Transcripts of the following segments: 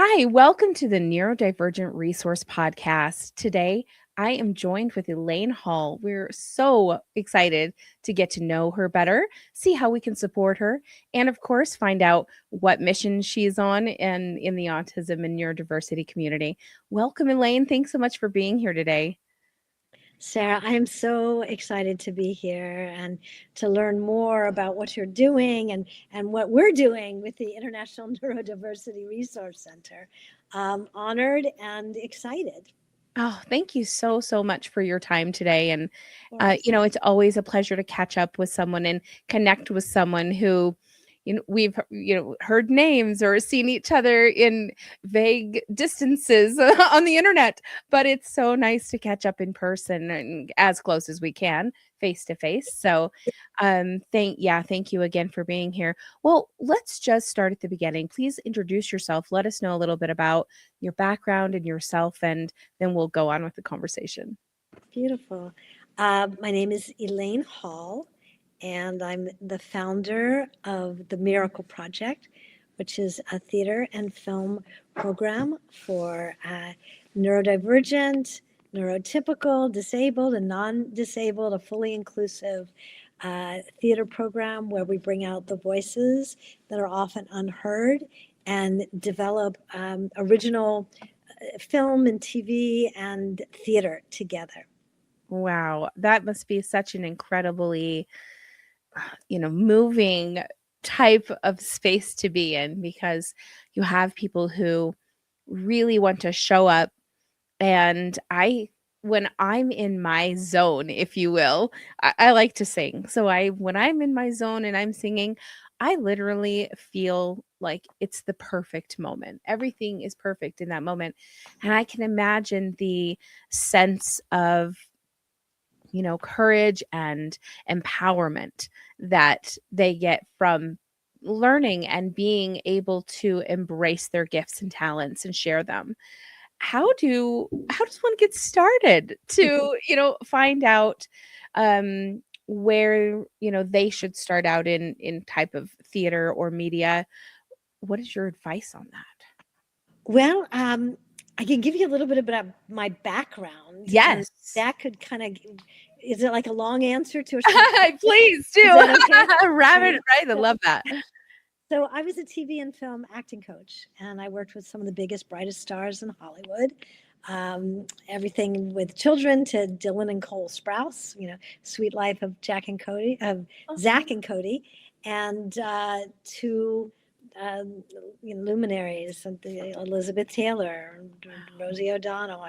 Hi, welcome to the Neurodivergent Resource Podcast. Today, I am joined with Elaine Hall. We're so excited to get to know her better, see how we can support her, and of course, find out what mission she's on and in the autism and neurodiversity community. Welcome, Elaine. Thanks so much for being here today. Sarah, I am so excited to be here and to learn more about what you're doing and what we're doing with the International Neurodiversity Resource Center. Honored and excited. Oh, thank you so much for your time today. And, Of course. it's always a pleasure to catch up with someone and connect with someone who, we've, heard names or seen each other in vague distances on the internet, but it's so nice to catch up in person and as close as we can, face to face. So, thank you again for being here. Well, let's just start at the beginning. Please introduce yourself. Let us know a little bit about your background and yourself, and then we'll go on with the conversation. Beautiful. My name is Elaine Hall, and I'm the founder of the Miracle Project, which is a theater and film program for neurodivergent, neurotypical, disabled, and non disabled, a fully inclusive theater program where we bring out the voices that are often unheard and develop original film and TV and theater together. Wow, that must be such an incredibly, moving type of space to be in because you have people who really want to show up. And when I'm in my zone, if you will, I like to sing. So when I'm in my zone and I'm singing, I literally feel like it's the perfect moment. Everything is perfect in that moment. And I can imagine the sense of, courage and empowerment that they get from learning and being able to embrace their gifts and talents and share them. How does one get started to, find out where, they should start out in type of theater or media? What is your advice on that? Well, I can give you a little bit about my background, and Yes. that could kind of, is it like a long answer to a short question? Please Is do. that okay? All Rabbit, right. right? I So, love that. so I was a TV and film acting coach, and I worked with some of the biggest, brightest stars in Hollywood. Everything with children to Dylan and Cole Sprouse, Sweet Life of Jack and Cody, of Zach and Cody, and to luminaries, Elizabeth Taylor, Rosie O'Donnell.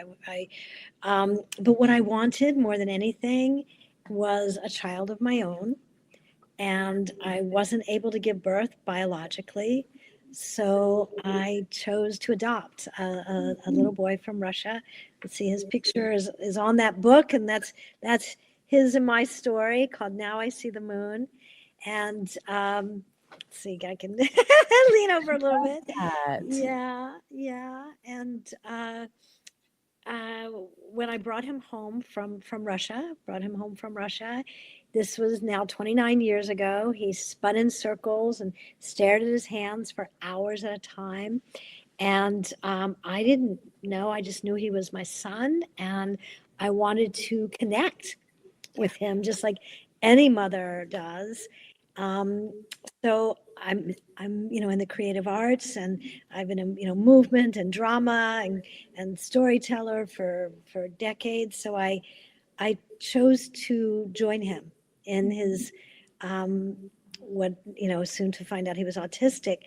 But what I wanted more than anything was a child of my own, and I wasn't able to give birth biologically. So I chose to adopt a little boy from Russia. Let's see, his picture is on that book, and that's his and my story called "Now I See the Moon." And let's see, I can lean over a little bit. That. Yeah, yeah. And uh, when I brought him home from Russia, this was now 29 years ago. He spun in circles and stared at his hands for hours at a time. And I didn't know, I just knew he was my son. And I wanted to connect with him just like any mother does. Um, so I'm in the creative arts, and I've been in movement and drama and storyteller for decades. So I chose to join him in his um, what soon to find out he was autistic.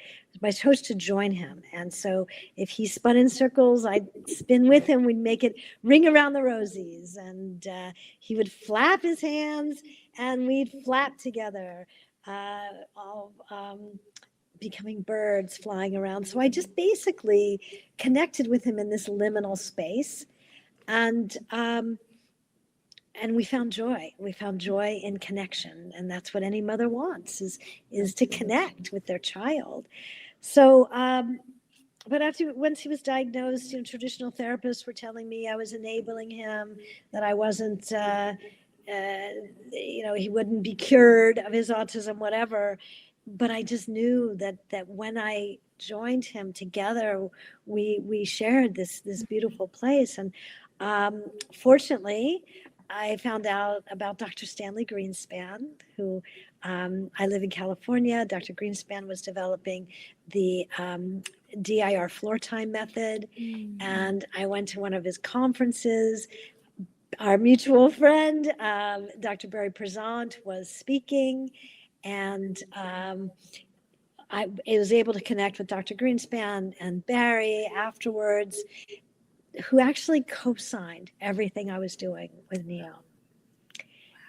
I chose to join him, and so if he spun in circles, I'd spin with him. We'd make it ring around the rosies, and he would flap his hands, and we'd flap together. All becoming birds flying around. So I just basically connected with him in this liminal space, and we found joy. We found joy in connection, and that's what any mother wants is to connect with their child. So, but after once he was diagnosed, traditional therapists were telling me I was enabling him, that I wasn't. He wouldn't be cured of his autism, whatever. But I just knew that when I joined him together. We shared this beautiful place, and fortunately, I found out about Dr. Stanley Greenspan, who I live in California. Dr. Greenspan was developing the DIR floor time method, Mm. and I went to one of his conferences. Our mutual friend, Dr. Barry Prezant, was speaking, and I was able to connect with Dr. Greenspan and Barry afterwards, who actually co-signed everything I was doing with Neo.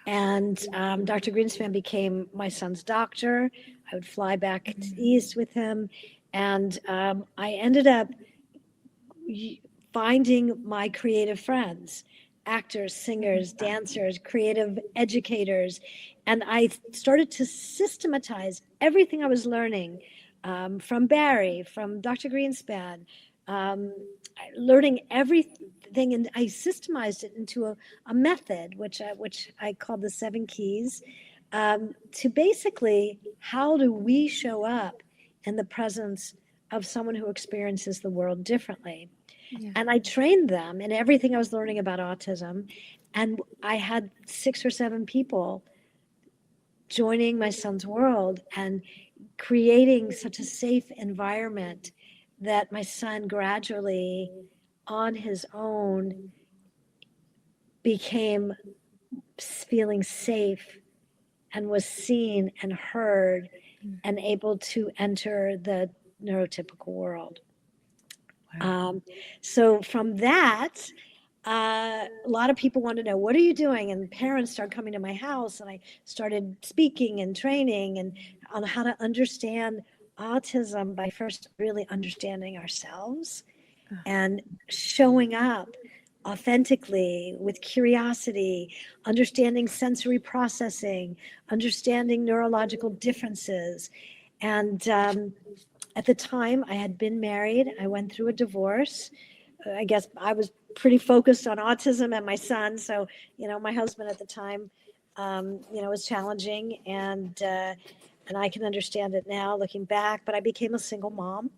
And Dr. Greenspan became my son's doctor. I would fly back to east with him, and I ended up finding my creative friends, actors, singers, dancers, creative educators. And I started to systematize everything I was learning from Barry, from Dr. Greenspan, um, learning everything. And I systemized it into a method, which I called the 7 keys, to basically how do we show up in the presence of someone who experiences the world differently. Yeah. And I trained them in everything I was learning about autism. And I had 6 or 7 people joining my son's world and creating such a safe environment that my son gradually, on his own, became feeling safe and was seen and heard and able to enter the neurotypical world. Wow. Um, so from that, a lot of people want to know, what are you doing? And parents started coming to my house, and I started speaking and training and on how to understand autism by first really understanding ourselves and showing up authentically with curiosity, understanding sensory processing, understanding neurological differences. And at the time, I had been married. I went through a divorce. I guess I was pretty focused on autism and my son. So, my husband at the time, was challenging, and I can understand it now looking back. But I became a single mom,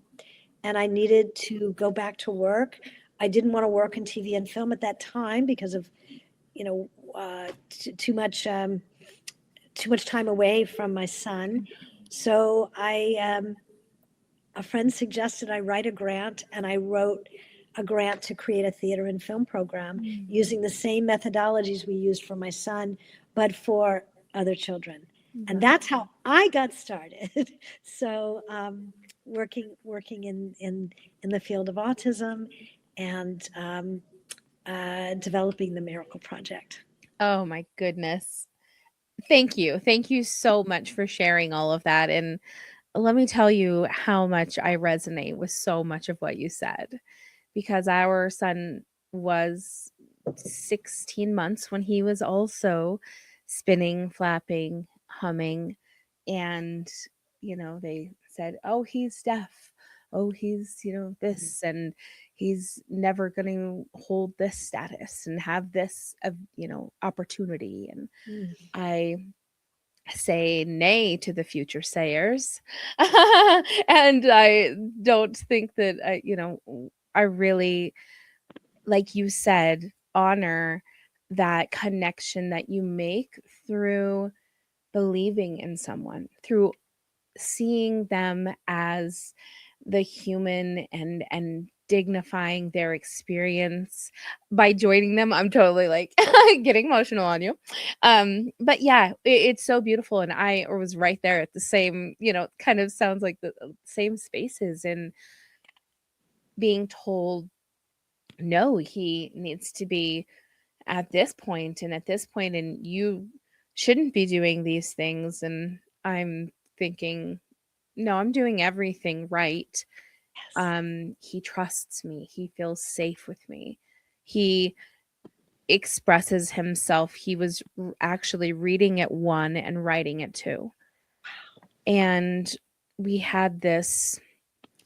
and I needed to go back to work. I didn't want to work in TV and film at that time because of, too much time away from my son. So a friend suggested I write a grant, and I wrote a grant to create a theater and film program using the same methodologies we used for my son, but for other children. And Wow. that's how I got started. So working in the field of autism and developing the Miracle Project. Oh my goodness. Thank you. Thank you so much for sharing all of that. And let me tell you how much I resonate with so much of what you said, because our son was 16 months when he was also spinning, flapping, humming. And, they said, oh, he's deaf. Oh, he's, this, and he's never going to hold this status and have this, opportunity. And Mm. I say nay to the future sayers. And I don't think that I really, like you said, honor that connection that you make through believing in someone, through seeing them as the human and dignifying their experience by joining them. I'm totally like getting emotional on you. But yeah, it's so beautiful, and I was right there at the same, kind of sounds like the same spaces, and being told no, he needs to be at this point and at this point, and you shouldn't be doing these things. And I'm thinking, no, I'm doing everything right. Yes. He trusts me. He feels safe with me. He expresses himself. He was actually reading at 1 and writing at 2. And we had this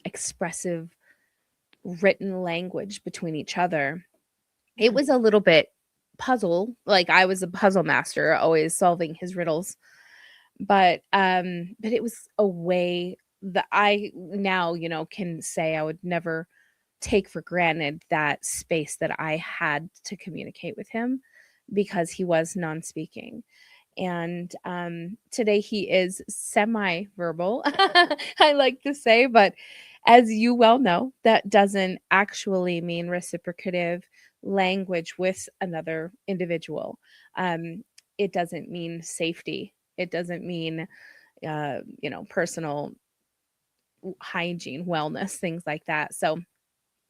expressive written language between each other. It Mm. was a little bit puzzle, like I was a puzzle master, always solving his riddles. But it was a way I now, can say I would never take for granted that space that I had to communicate with him because he was non-speaking. And today he is semi-verbal, I like to say, but as you well know, that doesn't actually mean reciprocative language with another individual. Um, it doesn't mean safety. It doesn't mean personal hygiene, wellness, things like that. So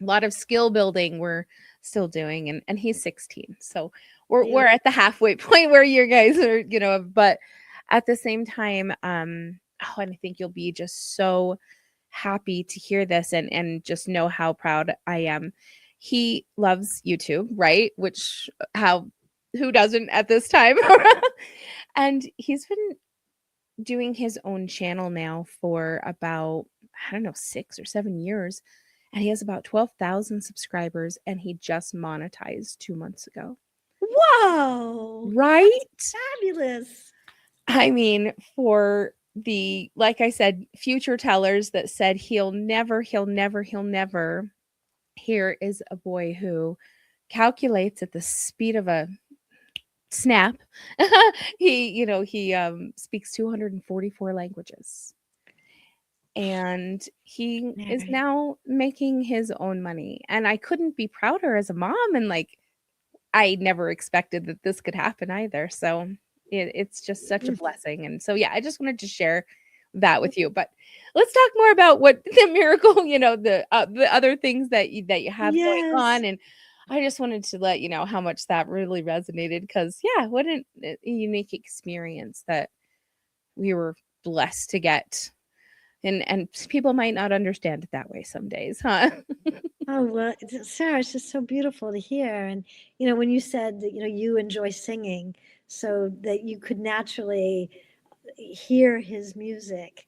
a lot of skill building we're still doing, and he's 16. So we're Beautiful. at the halfway point where you guys are, but at the same time, oh, and I think you'll be just so happy to hear this and just know how proud I am. He loves YouTube, right? Which how who doesn't at this time? And he's been doing his own channel now for about, I don't know, 6 or 7 years. And he has about 12,000 subscribers and he just monetized 2 months ago. Whoa, that's Right? fabulous. I mean, for the, like I said, future tellers that said he'll never, here is a boy who calculates at the speed of a snap. He speaks 244 languages. And he is Mary. now making his own money. And I couldn't be prouder as a mom. And like, I never expected that this could happen either. So it's just such a Mm, blessing. And so, yeah, I just wanted to share that with you. But let's talk more about what the miracle, the other things that you have going yes. on. And I just wanted to let you know how much that really resonated because, yeah, what a unique experience that we were blessed to get, and people might not understand it that way some days, huh? Oh, well, Sarah, it's just so beautiful to hear. And, when you said that, you enjoy singing so that you could naturally hear his music,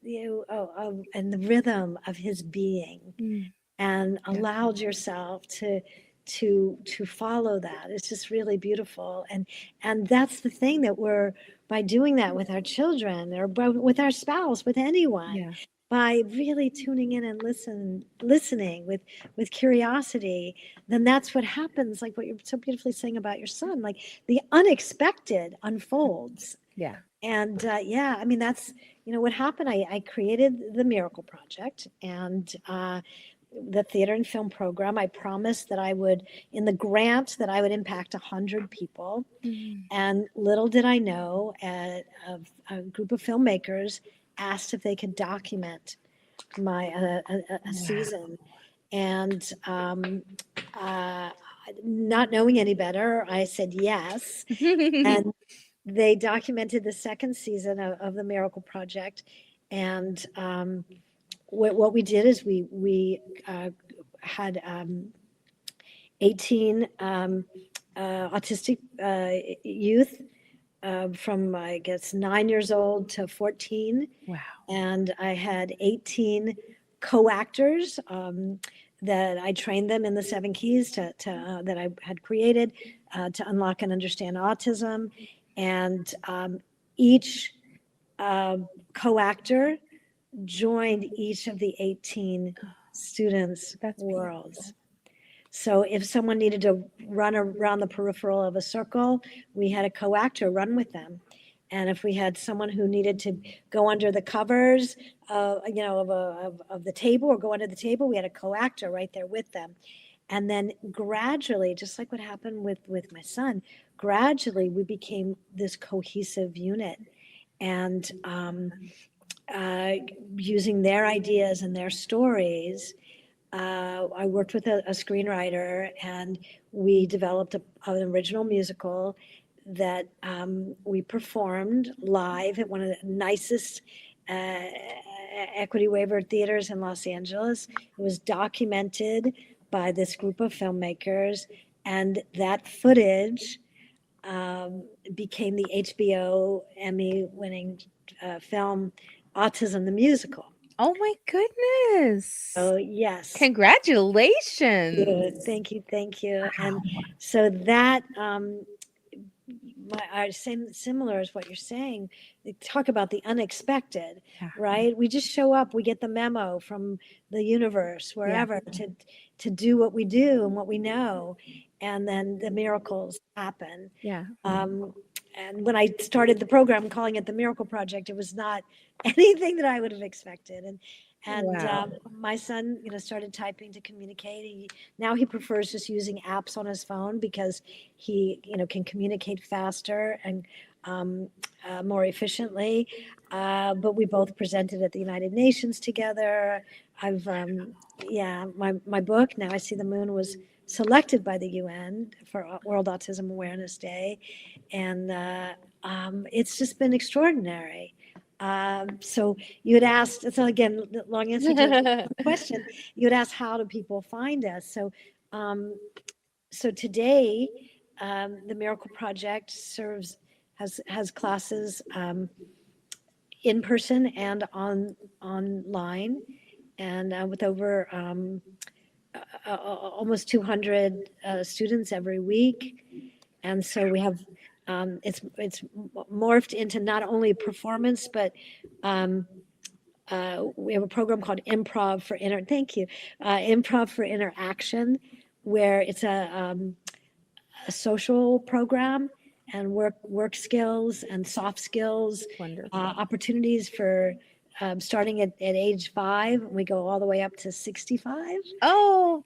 and the rhythm of his being, Mm, and yeah, allowed yourself to follow that. It's just really beautiful. And that's the thing that we're, by doing that with our children or with our spouse, with anyone, yeah, by really tuning in and listening with curiosity, then that's what happens, like what you're so beautifully saying about your son, like the unexpected unfolds. yeah. And yeah, I mean, that's, what happened. I created the Miracle Project, and the theater and film program. I promised that I would, in the grant, that I would impact 100 people. Mm, And little did I know, a group of filmmakers asked if they could document my a wow. season. And uh, not knowing any better, I said yes. And they documented the second season of the Miracle Project. And what we did is we had 18 autistic youth from, I guess, 9 years old to 14. Wow. And I had 18 co-actors that I trained them in the 7 keys that I had created to unlock and understand autism. And each uh, co-actor joined each of the 18 students' That's beautiful. worlds. So if someone needed to run around the peripheral of a circle, we had a co-actor run with them. And if we had someone who needed to go under the covers, of the table or go under the table, we had a co-actor right there with them. And then gradually, just like what happened with my son, gradually we became this cohesive unit. And uh, using their ideas and their stories, I worked with a screenwriter, and we developed an original musical that we performed live at one of the nicest equity waiver theaters in Los Angeles. It was documented by this group of filmmakers, and that footage um, became the HBO Emmy winning film Autism the Musical. Oh my goodness. Oh, yes. Congratulations. Good. Thank you. Thank you. And Wow. so that same similar as what you're saying. They talk about the unexpected, Yeah. right? We just show up, we get the memo from the universe, Yeah. wherever, to do what we do and what we know, and then the miracles happen. Yeah. Um, and when I started the program, calling it the Miracle Project, it was not anything that I would have expected. And Wow. my son, started typing to communicate. Now he prefers just using apps on his phone because he, can communicate faster and um, more efficiently. But we both presented at the United Nations together. I've, yeah, my book, Now I See the Moon, was selected by the UN for World Autism Awareness Day. And it's just been extraordinary. So you had asked, so again, long answer to a question. You had asked, how do people find us? Um, so today, the Miracle Project has classes in person and online, and with over almost 200 students every week. And so we have it's morphed into not only performance, but um, we have a program called Improv for Inner. Thank you, Improv for Interaction, where it's a social program and work skills and soft skills, Wonderful. opportunities for starting at age 5. And we go all the way up to 65. Oh,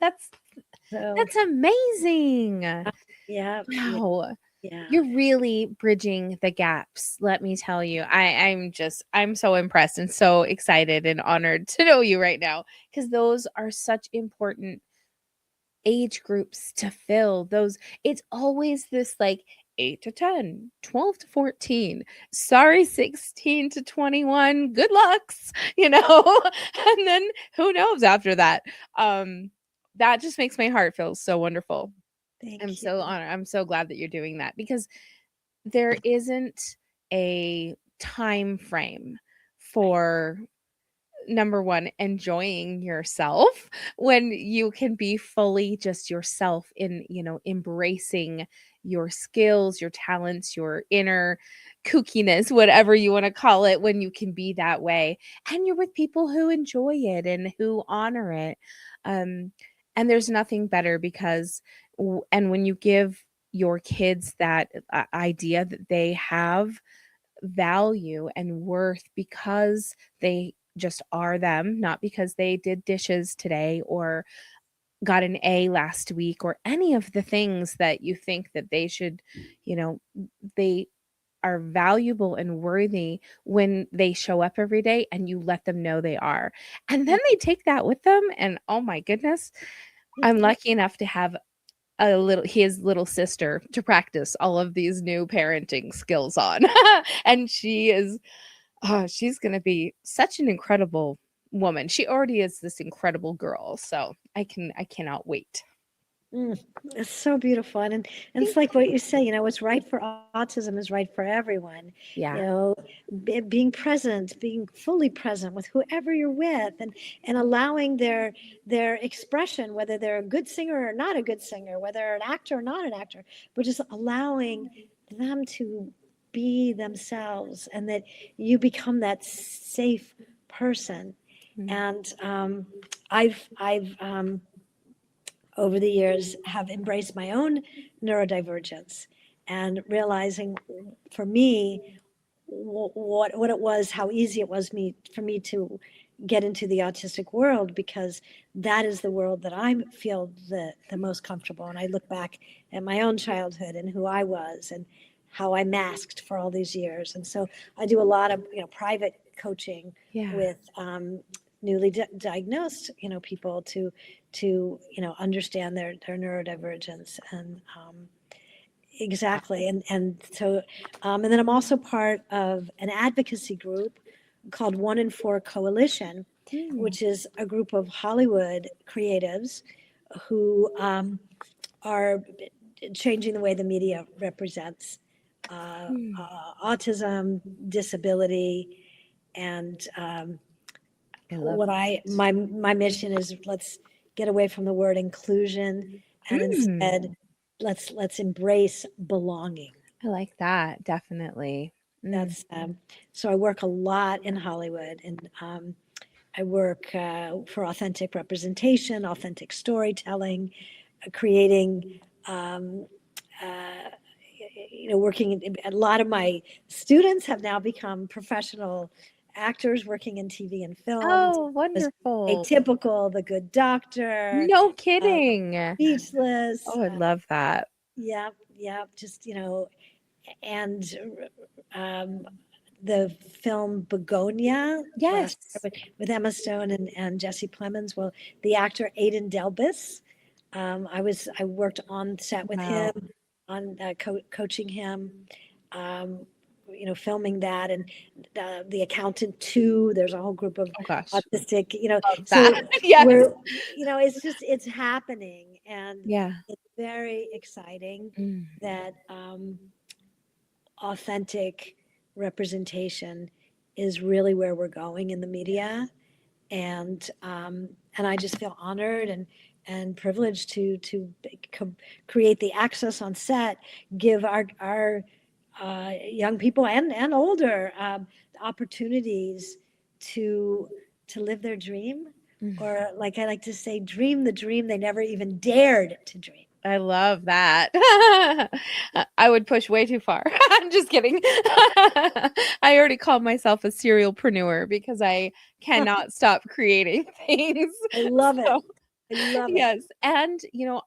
So that's amazing. yeah, yeah, Wow. yeah. You're really bridging the gaps, let me tell you. I'm so impressed and so excited and honored to know you right now because those are such important age groups to fill. Those it's always this like 8 to 10, 12 to 14. Sorry, 16 to 21. Good lucks, you know? And then who knows after that. That just makes my heart feel so wonderful. I'm Thank you. so honored. I'm so glad that you're doing that because there isn't a time frame for number one, enjoying yourself when you can be fully just yourself in, embracing your skills, your talents, your inner kookiness, whatever you want to call it, when you can be that way. And you're with people who enjoy it and who honor it. Um, and there's nothing better because, and when you give your kids that idea that they have value and worth because they just are them, not because they did dishes today or got an A last week or any of the things that you think that they should, you know, they are valuable and worthy when they show up every day and you let them know they are. And then they take that with them and oh my goodness, I'm lucky enough to have a little his little sister to practice all of these new parenting skills on. And she is she's gonna be such an incredible woman. She already is this incredible girl, so I cannot wait. Mm, it's so beautiful. And it's Thank like what you say, what's right for autism is right for everyone. You Yeah. know, being present, being fully present with whoever you're with, and allowing their expression, whether they're a good singer or not a good singer, whether they're an actor or not an actor, but just allowing them to be themselves, and that you become that safe person. Mm. And I've over the years have embraced my own neurodivergence and realizing for me what it was, how easy it was for me to get into the autistic world, because that is the world that I feel the most comfortable. And I look back at my own childhood and who I was and how I masked for all these years. And so I do a lot of private coaching Yeah. with newly diagnosed people to understand their neurodivergence. And exactly. And then I'm also part of an advocacy group called 1 in 4 Coalition, Mm. which is a group of Hollywood creatives who are changing the way the media represents Mm. autism, disability, and I love what I my mission is, let's get away from the word inclusion, and Mm. instead let's embrace belonging. I like that, definitely. Mm. That's so I work a lot in Hollywood, and I work for authentic representation, authentic storytelling, creating, um, uh, working. A lot of my students have now become professional actors working in TV and film. Oh, As wonderful. Atypical, The Good Doctor, No uh, kidding. Speechless. Oh, I love that. Yeah, yeah, just and um, the film Begonia, where I started Yes. with Emma Stone and Jesse Plemons. Well, the actor Aidan Delbus, I worked on set with him, Wow. on coaching him, um, filming that, and the Accountant 2. There's a whole group of Oh gosh. autistic, Love that. so Yes. we're, it's happening, and Yeah. it's very exciting Mm. that authentic representation is really where we're going in the media, and I just feel honored and privileged to create the access on set, give our young people and older opportunities to to live their dream, Mm. or like I like to say, dream the dream they never even dared to dream. I love that. I would push way too far. I'm just kidding. I already call myself a serialpreneur because I cannot stop creating things. I love it. So, I love it. yes, and,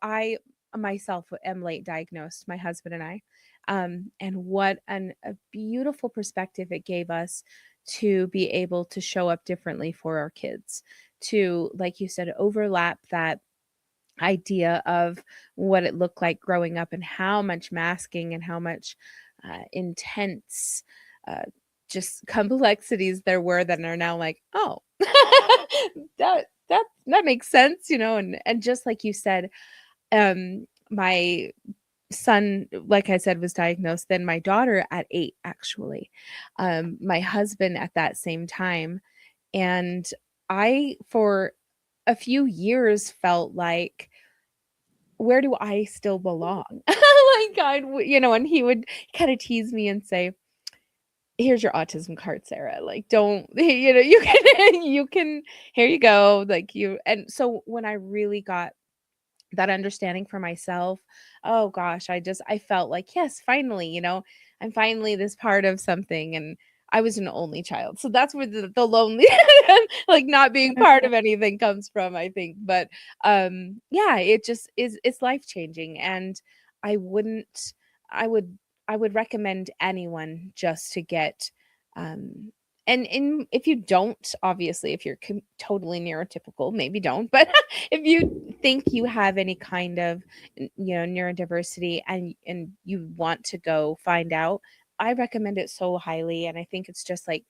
I myself am late diagnosed, my husband and I, and what a beautiful perspective it gave us to be able to show up differently for our kids, to, like you said, overlap that idea of what it looked like growing up and how much masking and how much intense uh, just complexities there were that are now like, oh, that makes sense, and just like you said, my son, like I said, was diagnosed, then my daughter at 8 actually, my husband at that same time, and I for a few years felt like, where do I still belong? Like, and he would kind of tease me and say, here's your autism card, Sarah. Like, don't, you can, here you go. Like, and so when I really got that understanding for myself, oh gosh, I felt like, yes, finally, I'm finally this part of something. And I was an only child, so that's where the lonely like not being part of anything comes from, I think. But yeah, it just is, it's life changing. And I wouldn't I would I would recommend anyone just to get um and if you don't, obviously, if you're totally neurotypical, maybe don't, but if you think you have any kind of neurodiversity and you want to go find out, I recommend it so highly. And I think it's just like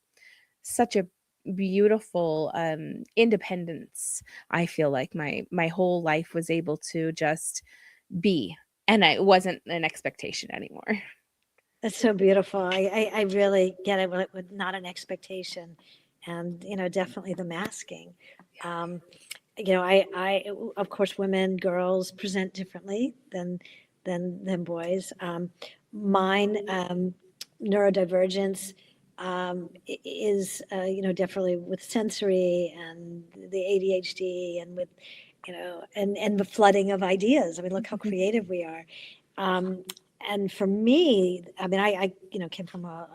such a beautiful independence. I feel like my whole life was able to just be, and it wasn't an expectation anymore. That's so beautiful. I really get it with not an expectation, and definitely the masking. Um, of course, women, girls present differently than boys. Mine, neurodivergence, is definitely with sensory and the ADHD, and with and the flooding of ideas. I mean, look how creative we are. Um, and for me, I mean, I came from a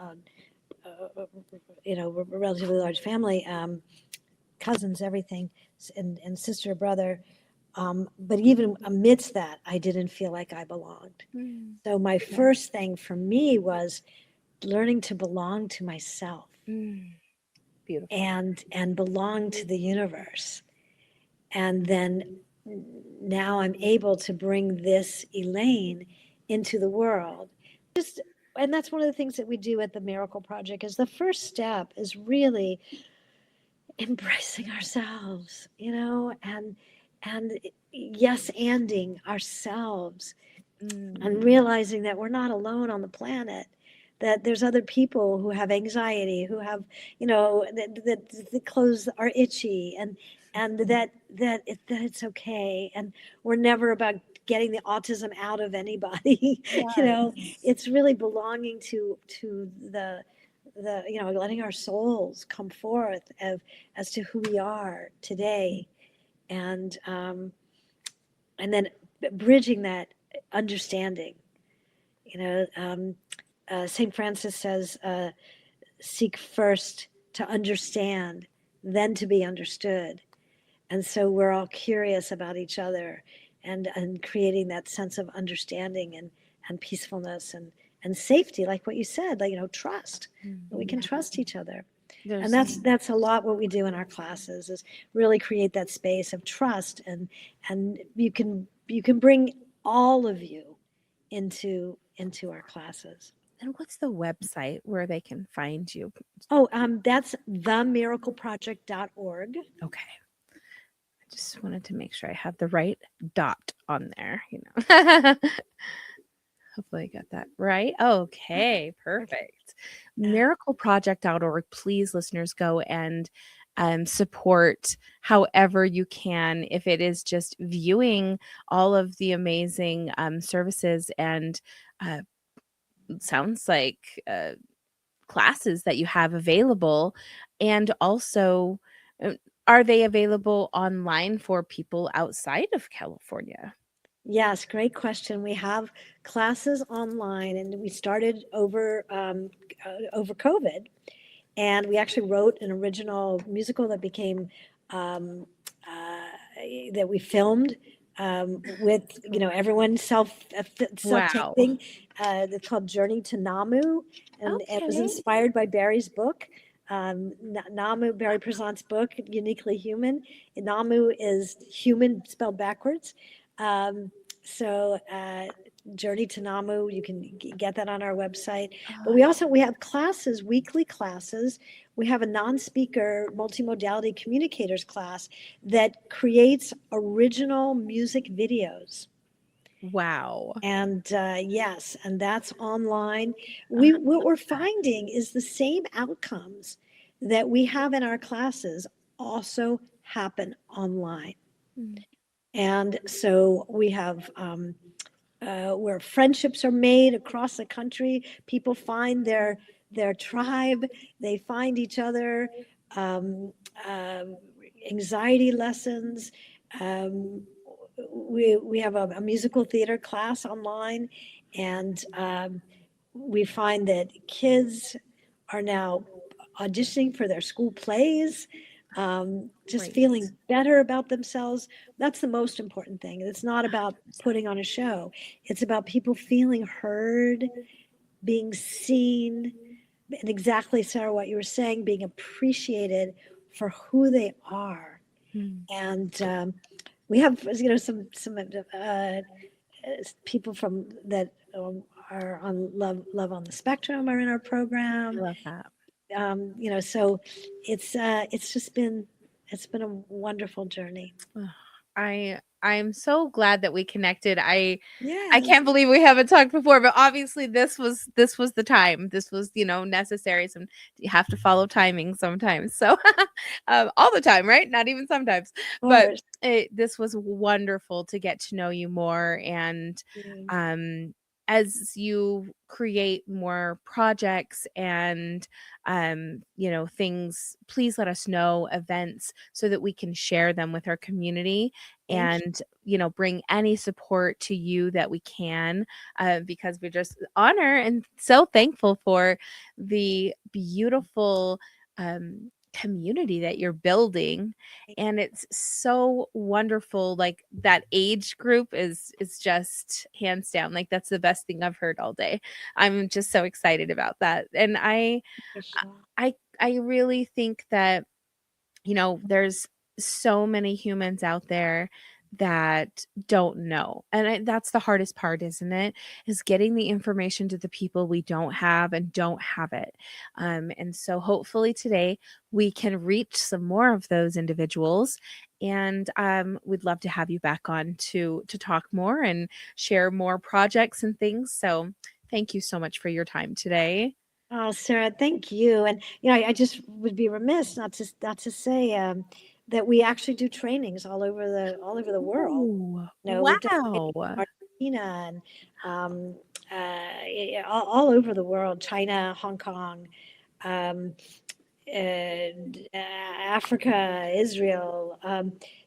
relatively large family, cousins, everything, and sister, brother. But even amidst that, I didn't feel like I belonged. Mm, So my yeah. first thing for me was learning to belong to myself, Mm, beautiful. and belong to the universe. And then now I'm able to bring this Elaine into the world. Just, and that's one of the things that we do at the Miracle Project, is the first step is really embracing ourselves, and yes, anding ourselves, Mm, and realizing that we're not alone on the planet, that there's other people who have anxiety, who have, the clothes are itchy, and that it's okay, and we're never about getting the autism out of anybody. Yes. It's really belonging to the letting our souls come forth as to who we are today, and then bridging that understanding. you know St. Francis says, seek first to understand, then to be understood. And so we're all curious about each other, and creating that sense of understanding and peacefulness and safety, like what you said, like, trust. We Mhm. can trust each other. And There's that's a lot what we do in our classes, is really create that space of trust, and you can bring all of you into our classes. and what's the website where they can find you? Oh, that's themiracleproject.org. Okay. I just wanted to make sure I have the right dot on there, you know. Hopefully I got that right. Okay, Okay. perfect. Uh, Miracleproject.org. Please, listeners, go and support however you can. If it is just viewing all of the amazing services and uh, sounds like classes that you have available, and also uh, are they available online for people outside of California? Yes, great question. We have classes online, and we started over COVID, and we actually wrote an original musical that became um, that we filmed, with everyone Wow. self-taping. It's called Journey to Namu, and it was Okay. inspired by Barry's book. Namu, Barry Prezant's book, Uniquely Human. Namu is human spelled backwards. Um, so Journey to Namu, you can get that on our website. But we have classes, weekly classes. We have a non-speaker multimodality communicators class that creates original music videos. Wow. And yes, and that's online. I What love we're that. finding is the same outcomes that we have in our classes also happen online. Mm, And so we have, where friendships are made across the country. People find their tribe. They find each other. Um, um, Anxiety lessons. Um, we have a musical theater class online, and we find that kids are now auditioning for their school plays, just great. feeling better about themselves. That's the most important thing. It's not about 100%. putting on a show, it's about people feeling heard, being seen, and exactly, Sarah, what you were saying, being appreciated for who they are. Mm, And we have, people from that are on Love on the Spectrum are in our I program. love that. So it's just been a wonderful journey. Ugh, I'm so glad that we connected. I Yes. can't believe we haven't talked before, but obviously this was the time. This was, necessary. Some you have to follow timing sometimes. So all the time, right? Not even sometimes. Of But course. this was wonderful to get to know you more, and Mm. um as you create more projects and things, please let us know events so that we can share them with our community, Thank you. and bring any support to you that we can, because we just honor and so thankful for the beautiful community that you're building. And it's so wonderful, like that age group is just hands down, like that's the best thing I've heard all day. I'm just so excited about that. And Michelle. I really think that there's so many humans out there that don't know. And that's the hardest part, isn't it? Is getting the information to the people we don't have and don't have it. And so hopefully today we can reach some more of those individuals. And we'd love to have you back on to talk more and share more projects and things. So thank you so much for your time today. Oh, Sarah, thank you. And I just would be remiss not to say, that we actually do trainings all over the world. Oh, We've done trainings wow. in Argentina and all over the world, China, Hong Kong, um, Africa, Israel,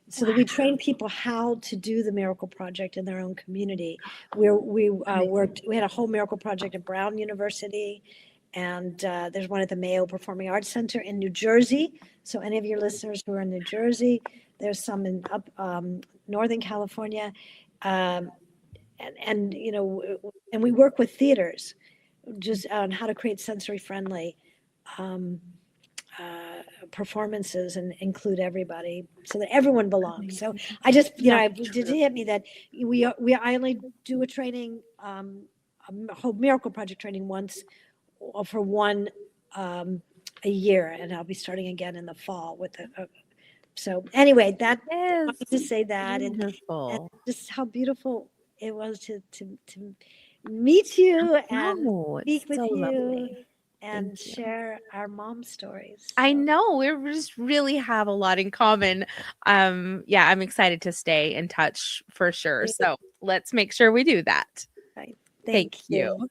so that we train people how to do the Miracle Project in their own community. Amazing. We had a whole Miracle Project at Brown University, and there's one at the Mayo Performing Arts Center in New Jersey. So any of your listeners who are in New Jersey, there's some in up Northern California, um, and and we work with theaters just on how to create sensory friendly um, performances and include everybody so that everyone belongs. So Amazing. I just, That's it did true. hit me that I only do a training, a whole Miracle Project training once for one um, a year, and I'll be starting again in the fall with so anyway, that I Yes. wanted to say that, and Wonderful. just how beautiful it was to meet you and No, it's speak with so you lovely. Thank and you. share our mom stories. I So know we just really have a lot in common. Yeah, I'm excited to stay in touch for sure. great. So let's make sure we do that. Right. Thank Thank you. you.